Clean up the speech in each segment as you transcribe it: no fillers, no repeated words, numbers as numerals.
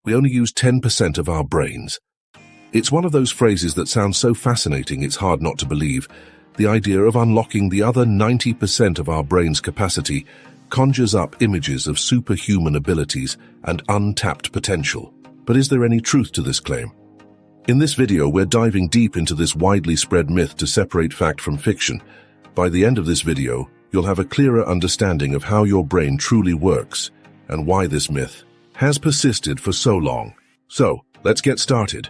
We only use 10% of our brains. It's one of those phrases that sounds so fascinating it's hard not to believe. The idea of unlocking the other 90% of our brain's capacity conjures up images of superhuman abilities and untapped potential. But is there any truth to this claim? In this video, we're diving deep into this widely spread myth to separate fact from fiction. By the end of this video, you'll have a clearer understanding of how your brain truly works and why this myth has persisted for so long. So, let's get started.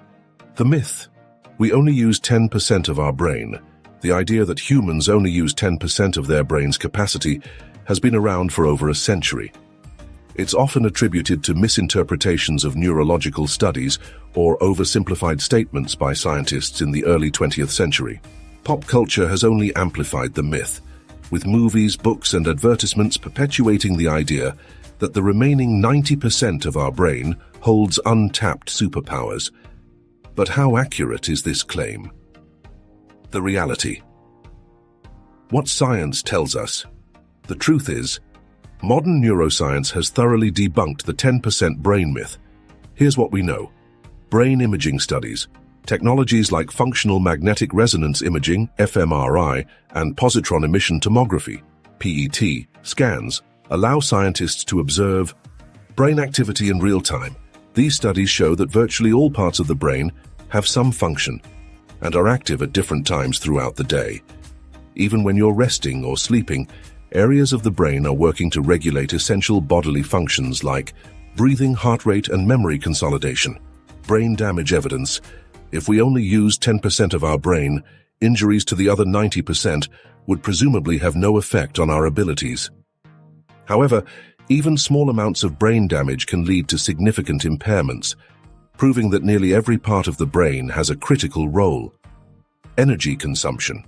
The myth. We only use 10% of our brain. The idea that humans only use 10% of their brain's capacity has been around for over a century. It's often attributed to misinterpretations of neurological studies or oversimplified statements by scientists in the early 20th century. Pop culture has only amplified the myth, with movies, books, and advertisements perpetuating the idea that the remaining 90% of our brain holds untapped superpowers. But how accurate is this claim? The reality. What science tells us. The truth is, modern neuroscience has thoroughly debunked the 10% brain myth. Here's what we know. Brain imaging studies, technologies like functional magnetic resonance imaging, fMRI, and positron emission tomography, PET, scans, allow scientists to observe brain activity in real time. These studies show that virtually all parts of the brain have some function and are active at different times throughout the day. Even when you're resting or sleeping, areas of the brain are working to regulate essential bodily functions like breathing, heart rate, and memory consolidation. Brain damage evidence. If we only use 10% of our brain, injuries to the other 90% would presumably have no effect on our abilities. However, even small amounts of brain damage can lead to significant impairments, proving that nearly every part of the brain has a critical role. Energy consumption.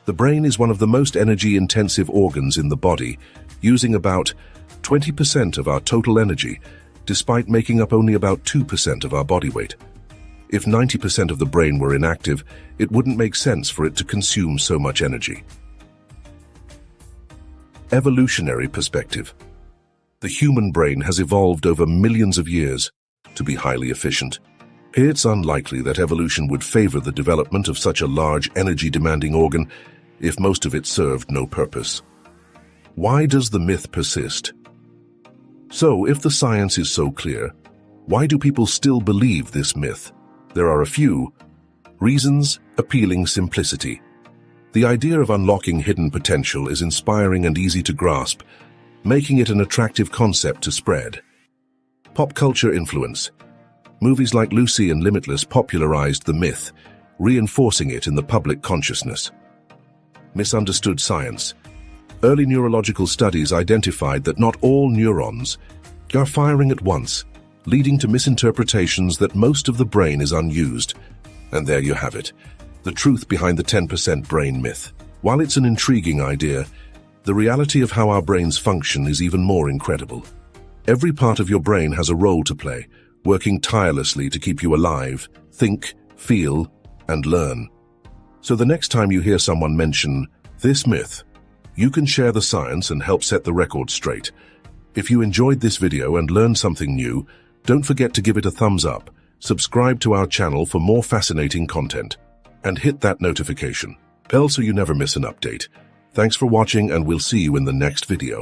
The brain is one of the most energy-intensive organs in the body, using about 20% of our total energy, despite making up only about 2% of our body weight. If 90% of the brain were inactive, it wouldn't make sense for it to consume so much energy. Evolutionary perspective. The human brain has evolved over millions of years to be highly efficient. It's unlikely that evolution would favor the development of such a large, energy-demanding organ if most of it served no purpose. Why does the myth persist? So, if the science is so clear, why do people still believe this myth? There are a few reasons. Appealing simplicity. The idea of unlocking hidden potential is inspiring and easy to grasp, making it an attractive concept to spread. Pop culture influence. Movies like Lucy and Limitless popularized the myth, reinforcing it in the public consciousness. Misunderstood science. Early neurological studies identified that not all neurons are firing at once, leading to misinterpretations that most of the brain is unused. And there you have it, the truth behind the 10% brain myth. While it's an intriguing idea, the reality of how our brains function is even more incredible. Every part of your brain has a role to play, working tirelessly to keep you alive, think, feel, and learn. So the next time you hear someone mention this myth, you can share the science and help set the record straight. If you enjoyed this video and learned something new, don't forget to give it a thumbs up, subscribe to our channel for more fascinating content, and hit that notification bell so you never miss an update. Thanks for watching, and we'll see you in the next video.